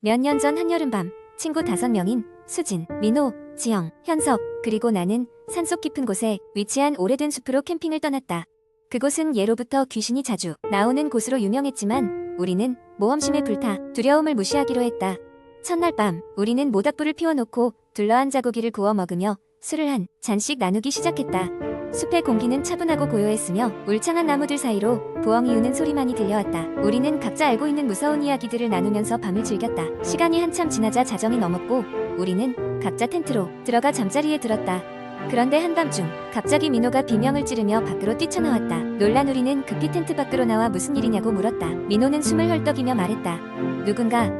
몇 년 전 한여름밤, 친구 5명인 수진, 민호, 지영, 현석, 그리고 나는 산속 깊은 곳에 위치한 오래된 숲으로 캠핑을 떠났다. 그곳은 예로부터 귀신이 자주 나오는 곳으로 유명했지만 우리는 모험심에 불타 두려움을 무시하기로 했다. 첫날 밤, 우리는 모닥불을 피워놓고 둘러앉아 고기를 구워 먹으며 술을 한 잔씩 나누기 시작했다. 숲의 공기는 차분하고 고요했으며 울창한 나무들 사이로 부엉이 우는 소리만이 들려왔다. 우리는 각자 알고 있는 무서운 이야기들을 나누면서 밤을 즐겼다. 시간이 한참 지나자 자정이 넘었고 우리는 각자 텐트로 들어가 잠자리에 들었다. 그런데 한밤중 갑자기 민호가 비명을 지르며 밖으로 뛰쳐나왔다. 놀란 우리는 급히 텐트 밖으로 나와 무슨 일이냐고 물었다. 민호는 숨을 헐떡이며 말했다.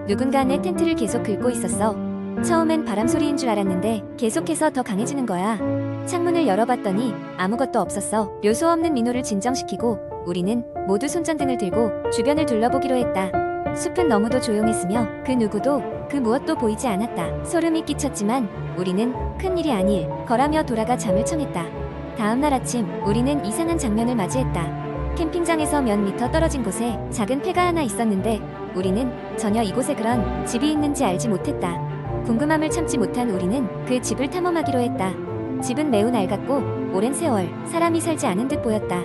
누군가 내 텐트를 계속 긁고 있었어. 처음엔 바람소리인 줄 알았는데 계속해서 더 강해지는 거야. 창문을 열어봤더니 아무것도 없었어. 료소 없는 민호를 진정시키고 우리는 모두 손전등을 들고 주변을 둘러보기로 했다. 숲은 너무도 조용했으며 그 누구도 그 무엇도 보이지 않았다. 소름이 끼쳤지만 우리는 큰일이 아닐 거라며 돌아가 잠을 청했다. 다음날 아침 우리는 이상한 장면을 맞이했다. 캠핑장에서 몇 미터 떨어진 곳에 작은 폐가 하나 있었는데 우리는 전혀 이곳에 그런 집이 있는지 알지 못했다. 궁금함을 참지 못한 우리는 그 집을 탐험하기로 했다. 집은 매우 낡았고 오랜 세월 사람이 살지 않은 듯 보였다.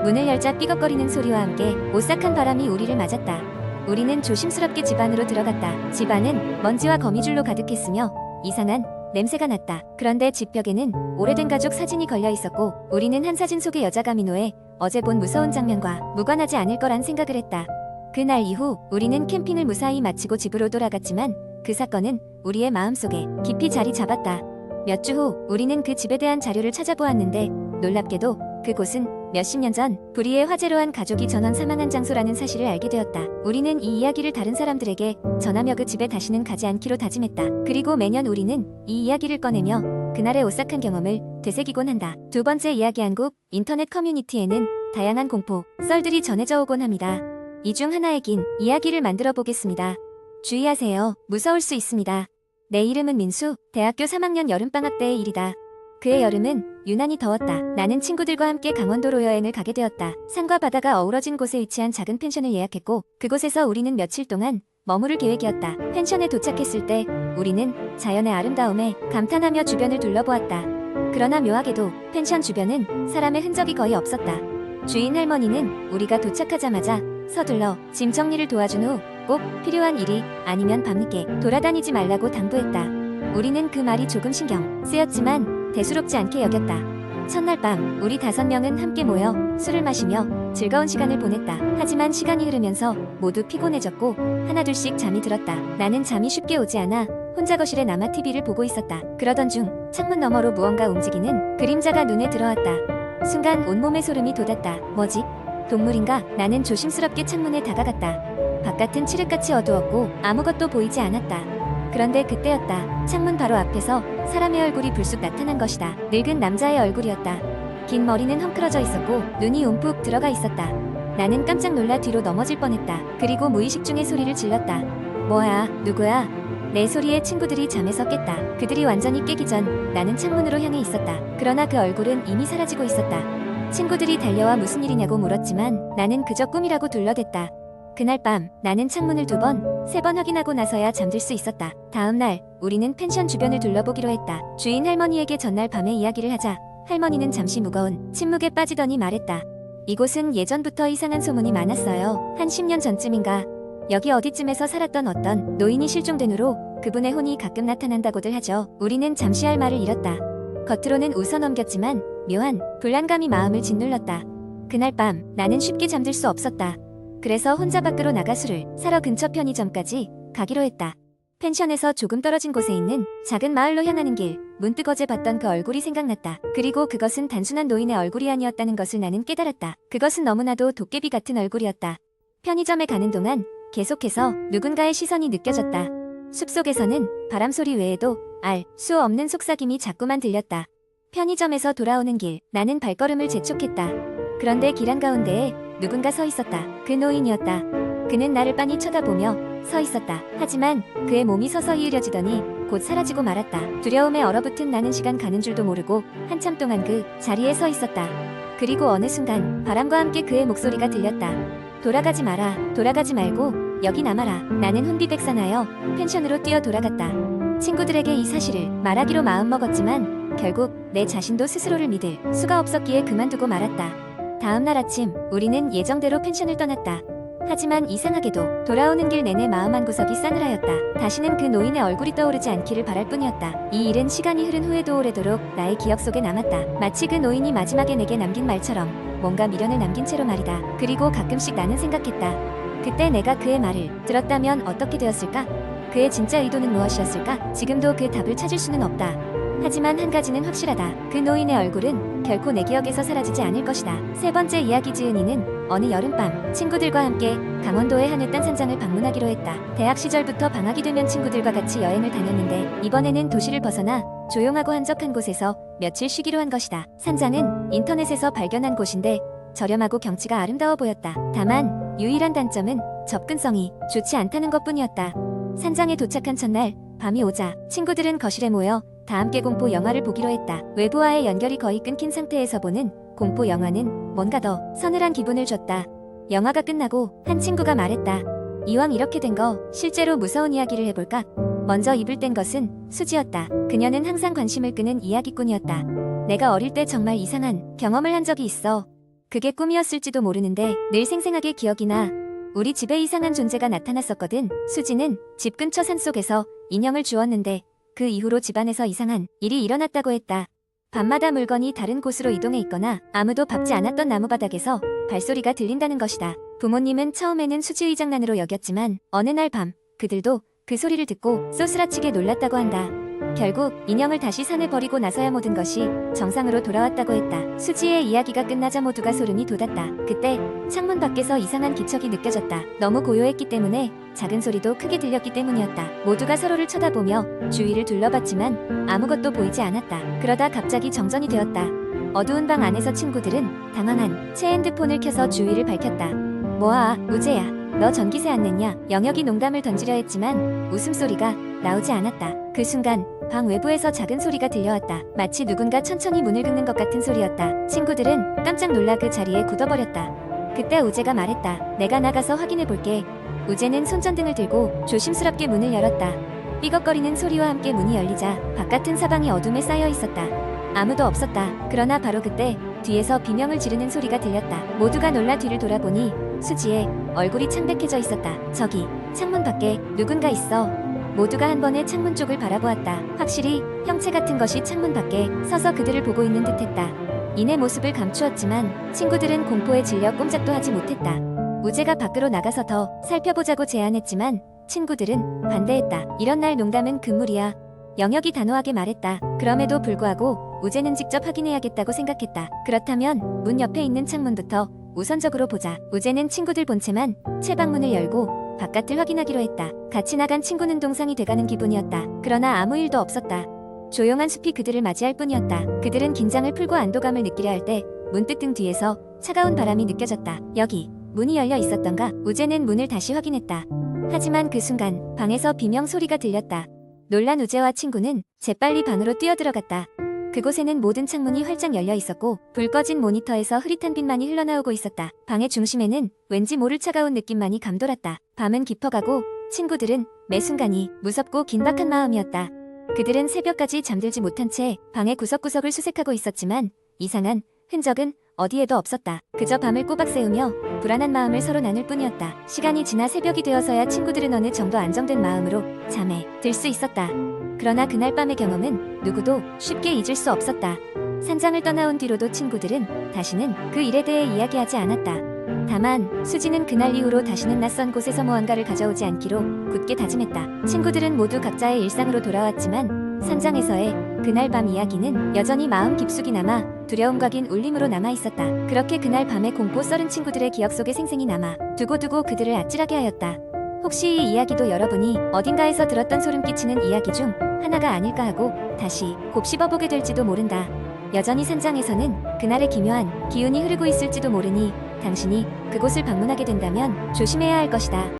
문을 열자 삐걱거리는 소리와 함께 오싹한 바람이 우리를 맞았다. 우리는 조심스럽게 집 안으로 들어갔다. 집 안은 먼지와 거미줄로 가득했으며 이상한 냄새가 났다. 그런데 집 벽에는 오래된 가족 사진이 걸려 있었고 우리는 한 사진 속의 여자가 민호의 어제 본 무서운 장면과 무관하지 않을 거란 생각을 했다. 그날 이후 우리는 캠핑을 무사히 마치고 집으로 돌아갔지만 그 사건은 우리의 마음속에 깊이 자리 잡았다. 몇 주 후 우리는 그 집에 대한 자료를 찾아보았는데 놀랍게도 그곳은 몇십 년 전 불의의 화재로 한 가족이 전원 사망한 장소라는 사실을 알게 되었다. 우리는 이 이야기를 다른 사람들에게 전하며 그 집에 다시는 가지 않기로 다짐했다. 그리고 매년 우리는 이 이야기를 꺼내며 그날의 오싹한 경험을 되새기곤 한다. 두 번째 이야기 한국 인터넷 커뮤니티에는 다양한 공포, 썰들이 전해져 오곤 합니다. 이 중 하나의 긴 이야기를 만들어 보겠습니다. 주의하세요. 무서울 수 있습니다. 내 이름은 민수, 대학교 3학년 여름방학 때의 일이다. 그해 여름은 유난히 더웠다. 나는 친구들과 함께 강원도로 여행을 가게 되었다. 산과 바다가 어우러진 곳에 위치한 작은 펜션을 예약했고 그곳에서 우리는 며칠 동안 머무를 계획이었다. 펜션에 도착했을 때 우리는 자연의 아름다움에 감탄하며 주변을 둘러보았다. 그러나 묘하게도 펜션 주변은 사람의 흔적이 거의 없었다. 주인 할머니는 우리가 도착하자마자 서둘러 짐 정리를 도와준 후 꼭 필요한 일이 아니면 밤늦게 돌아다니지 말라고 당부했다. 우리는 그 말이 조금 신경 쓰였지만 대수롭지 않게 여겼다. 첫날 밤 우리 5명은 함께 모여 술을 마시며 즐거운 시간을 보냈다. 하지만 시간이 흐르면서 모두 피곤해졌고 하나둘씩 잠이 들었다. 나는 잠이 쉽게 오지 않아 혼자 거실에 남아 TV를 보고 있었다. 그러던 중 창문 너머로 무언가 움직이는 그림자가 눈에 들어왔다. 순간 온몸에 소름이 돋았다. 뭐지? 동물인가? 나는 조심스럽게 창문에 다가갔다. 바깥은 칠흑같이 어두웠고 아무것도 보이지 않았다. 그런데 그때였다. 창문 바로 앞에서 사람의 얼굴이 불쑥 나타난 것이다. 늙은 남자의 얼굴이었다. 긴 머리는 헝클어져 있었고 눈이 움푹 들어가 있었다. 나는 깜짝 놀라 뒤로 넘어질 뻔했다. 그리고 무의식 중에 소리를 질렀다. 뭐야? 누구야? 내 소리에 친구들이 잠에서 깼다. 그들이 완전히 깨기 전 나는 창문으로 향해 있었다. 그러나 그 얼굴은 이미 사라지고 있었다. 친구들이 달려와 무슨 일이냐고 물었지만 나는 그저 꿈이라고 둘러댔다. 그날 밤 나는 창문을 2번, 3번 확인하고 나서야 잠들 수 있었다. 다음 날 우리는 펜션 주변을 둘러보기로 했다. 주인 할머니에게 전날 밤의 이야기를 하자 할머니는 잠시 무거운 침묵에 빠지더니 말했다. 이곳은 예전부터 이상한 소문이 많았어요. 한 10년 전쯤인가 여기 어디쯤에서 살았던 어떤 노인이 실종된 후로 그분의 혼이 가끔 나타난다고들 하죠. 우리는 잠시 할 말을 잃었다. 겉으로는 웃어넘겼지만 묘한 불안감이 마음을 짓눌렀다. 그날 밤 나는 쉽게 잠들 수 없었다. 그래서 혼자 밖으로 나가 술을 사러 근처 편의점까지 가기로 했다. 펜션에서 조금 떨어진 곳에 있는 작은 마을로 향하는 길, 문득 어제 봤던 그 얼굴이 생각났다. 그리고 그것은 단순한 노인의 얼굴이 아니었다는 것을 나는 깨달았다. 그것은 너무나도 도깨비 같은 얼굴이었다. 편의점에 가는 동안 계속해서 누군가의 시선이 느껴졌다. 숲속에서는 바람소리 외에도 알 수 없는 속삭임이 자꾸만 들렸다. 편의점에서 돌아오는 길, 나는 발걸음을 재촉했다. 그런데 길 한가운데에 누군가 서 있었다. 그 노인이었다. 그는 나를 빤히 쳐다보며 서 있었다. 하지만 그의 몸이 서서히 흐려지더니 곧 사라지고 말았다. 두려움에 얼어붙은 나는 시간 가는 줄도 모르고 한참 동안 그 자리에 서 있었다. 그리고 어느 순간 바람과 함께 그의 목소리가 들렸다. 돌아가지 마라. 돌아가지 말고 여기 남아라. 나는 혼비백산하여 펜션으로 뛰어 돌아갔다. 친구들에게 이 사실을 말하기로 마음먹었지만 결국 내 자신도 스스로를 믿을 수가 없었기에 그만두고 말았다. 다음 날 아침 우리는 예정대로 펜션을 떠났다. 하지만 이상하게도 돌아오는 길 내내 마음 한구석이 싸늘하였다. 다시는 그 노인의 얼굴이 떠오르지 않기를 바랄 뿐이었다. 이 일은 시간이 흐른 후에도 오래도록 나의 기억 속에 남았다. 마치 그 노인이 마지막에 내게 남긴 말처럼 뭔가 미련을 남긴 채로 말이다. 그리고 가끔씩 나는 생각했다. 그때 내가 그의 말을 들었다면 어떻게 되었을까? 그의 진짜 의도는 무엇이었을까? 지금도 그 답을 찾을 수는 없다. 하지만 한 가지는 확실하다. 그 노인의 얼굴은 결코 내 기억에서 사라지지 않을 것이다. 세 번째 이야기. 지은이는 어느 여름밤 친구들과 함께 강원도의 하늘단 산장을 방문하기로 했다. 대학 시절부터 방학이 되면 친구들과 같이 여행을 다녔는데 이번에는 도시를 벗어나 조용하고 한적한 곳에서 며칠 쉬기로 한 것이다. 산장은 인터넷에서 발견한 곳인데 저렴하고 경치가 아름다워 보였다. 다만 유일한 단점은 접근성이 좋지 않다는 것뿐이었다. 산장에 도착한 첫날 밤이 오자 친구들은 거실에 모여 다 함께 공포 영화를 보기로 했다. 외부와의 연결이 거의 끊긴 상태에서 보는 공포 영화는 뭔가 더 서늘한 기분을 줬다. 영화가 끝나고 한 친구가 말했다. 이왕 이렇게 된 거 실제로 무서운 이야기를 해볼까? 먼저 입을 뗀 것은 수지였다. 그녀는 항상 관심을 끄는 이야기꾼이었다. 내가 어릴 때 정말 이상한 경험을 한 적이 있어. 그게 꿈이었을지도 모르는데 늘 생생하게 기억이 나. 우리 집에 이상한 존재가 나타났었거든. 수지는 집 근처 산속에서 인형을 주었는데 그 이후로 집안에서 이상한 일이 일어났다고 했다. 밤마다 물건이 다른 곳으로 이동해 있거나 아무도 밟지 않았던 나무바닥에서 발소리가 들린다는 것이다. 부모님은 처음에는 수지의 장난으로 여겼지만 어느 날 밤 그들도 그 소리를 듣고 쏘스라치게 놀랐다고 한다. 결국 인형을 다시 산에 버리고 나서야 모든 것이 정상으로 돌아왔다고 했다. 수지의 이야기가 끝나자 모두가 소름이 돋았다. 그때 창문 밖에서 이상한 기척이 느껴졌다. 너무 고요했기 때문에 작은 소리도 크게 들렸기 때문이었다. 모두가 서로를 쳐다보며 주위를 둘러봤지만 아무것도 보이지 않았다. 그러다 갑자기 정전이 되었다. 어두운 방 안에서 친구들은 당황한 채 핸드폰을 켜서 주위를 밝혔다. 뭐야, 우재야. 너 전기세 안 냈냐? 영혁이 농담을 던지려 했지만 웃음소리가 나오지 않았다. 그 순간 방 외부에서 작은 소리가 들려왔다. 마치 누군가 천천히 문을 긁는 것 같은 소리였다. 친구들은 깜짝 놀라 그 자리에 굳어버렸다. 그때 우재가 말했다. 내가 나가서 확인해 볼게. 우재는 손전등을 들고 조심스럽게 문을 열었다. 삐걱거리는 소리와 함께 문이 열리자 바깥은 사방이 어둠에 쌓여 있었다. 아무도 없었다. 그러나 바로 그때 뒤에서 비명을 지르는 소리가 들렸다. 모두가 놀라 뒤를 돌아보니 수지의 얼굴이 창백해져 있었다. 저기 창문 밖에 누군가 있어. 모두가 한 번에 창문 쪽을 바라보았다. 확실히 형체 같은 것이 창문 밖에 서서 그들을 보고 있는 듯했다. 이내 모습을 감추었지만 친구들은 공포에 질려 꼼짝도 하지 못했다. 우재가 밖으로 나가서 더 살펴보자고 제안했지만 친구들은 반대했다. 이런 날 농담은 금물이야. 영혁이 단호하게 말했다. 그럼에도 불구하고 우재는 직접 확인해야겠다고 생각했다. 그렇다면 문 옆에 있는 창문부터 우선적으로 보자. 우재는 친구들 본체만 채방문을 열고 바깥을 확인하기로 했다. 같이 나간 친구는 동상이 돼가는 기분이었다. 그러나 아무 일도 없었다. 조용한 숲이 그들을 맞이할 뿐이었다. 그들은 긴장을 풀고 안도감을 느끼려 할 때 문득 등 뒤에서 차가운 바람이 느껴졌다. 여기 문이 열려 있었던가? 우재는 문을 다시 확인했다. 하지만 그 순간 방에서 비명 소리가 들렸다. 놀란 우재와 친구는 재빨리 방으로 뛰어들어갔다. 그곳에는 모든 창문이 활짝 열려 있었고 불 꺼진 모니터에서 흐릿한 빛만이 흘러나오고 있었다. 방의 중심에는 왠지 모를 차가운 느낌만이 감돌았다. 밤은 깊어가고 친구들은 매 순간이 무섭고 긴박한 마음이었다. 그들은 새벽까지 잠들지 못한 채 방의 구석구석을 수색하고 있었지만 이상한 흔적은 어디에도 없었다. 그저 밤을 꼬박 새우며 불안한 마음을 서로 나눌 뿐이었다. 시간이 지나 새벽이 되어서야 친구들은 어느 정도 안정된 마음으로 잠에 들 수 있었다. 그러나 그날 밤의 경험은 누구도 쉽게 잊을 수 없었다. 산장을 떠나온 뒤로도 친구들은 다시는 그 일에 대해 이야기하지 않았다. 다만 수지는 그날 이후로 다시는 낯선 곳에서 무언가를 가져오지 않기로 굳게 다짐했다. 친구들은 모두 각자의 일상으로 돌아왔지만 산장에서의 그날 밤 이야기는 여전히 마음 깊숙이 남아 두려움과 긴 울림으로 남아있었다. 그렇게 그날 밤의 공포 썰은 친구들의 기억 속에 생생히 남아 두고두고 그들을 아찔하게 하였다. 혹시 이 이야기도 여러분이 어딘가에서 들었던 소름 끼치는 이야기 중 하나가 아닐까 하고 다시 곱씹어보게 될지도 모른다. 여전히 산장에서는 그날의 기묘한 기운이 흐르고 있을지도 모르니 당신이 그곳을 방문하게 된다면 조심해야 할 것이다.